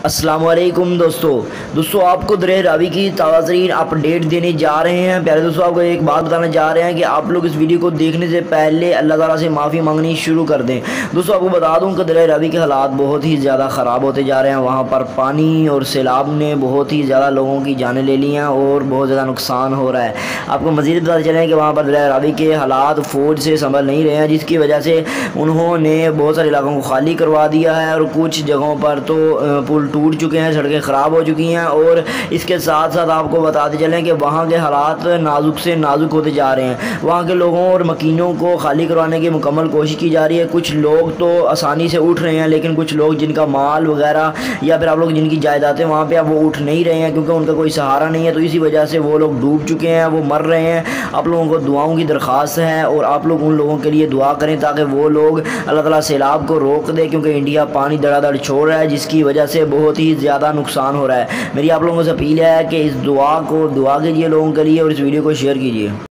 अस्सलाम वालेकुम दोस्तों आपको दरिया रावी की ताज़ा तरीन अपडेट देने जा रहे हैं। प्यारे दोस्तों, आपको एक बात बताना जा रहे हैं कि आप लोग इस वीडियो को देखने से पहले अल्लाह ताला से माफ़ी मांगनी शुरू कर दें। दोस्तों, आपको बता दूं कि दरिया रावी के हालात बहुत ही ज़्यादा ख़राब होते जा रहे हैं। वहाँ पर पानी और सैलाब ने बहुत ही ज़्यादा लोगों की जानें ले ली हैं और बहुत ज़्यादा नुकसान हो रहा है। आपको मज़ीद पता चले कि वहाँ पर दरिया रावी के हालात फ़ौज से संभल नहीं रहे हैं, जिसकी वजह से उन्होंने बहुत सारे इलाकों को खाली करवा दिया है और कुछ जगहों पर तो पुल टूट चुके हैं, सड़कें ख़राब हो चुकी हैं। और इसके साथ साथ आपको बताते चलें कि वहाँ के हालात नाजुक से नाजुक होते जा रहे हैं। वहाँ के लोगों और मकीनों को खाली करवाने की मुकम्मल कोशिश की जा रही है। कुछ लोग तो आसानी से उठ रहे हैं, लेकिन कुछ लोग जिनका माल वगैरह या फिर आप लोग जिनकी जायदादें वहाँ पे अब वो उठ नहीं रहे हैं, क्योंकि उनका कोई सहारा नहीं है। तो इसी वजह से वो लोग डूब चुके हैं, वो मर रहे हैं। आप लोगों को दुआओं की दरख्वास्त है और आप लोग उन लोगों के लिए दुआ करें ताकि वो लोग अल्लाह ताला सैलाब को रोक दे, क्योंकि इंडिया पानी धड़ाधड़ छोड़ रहा है, जिसकी वजह से बहुत ही ज़्यादा नुकसान हो रहा है। मेरी आप लोगों से अपील है कि इस दुआ कीजिए लोगों के लिए और इस वीडियो को शेयर कीजिए।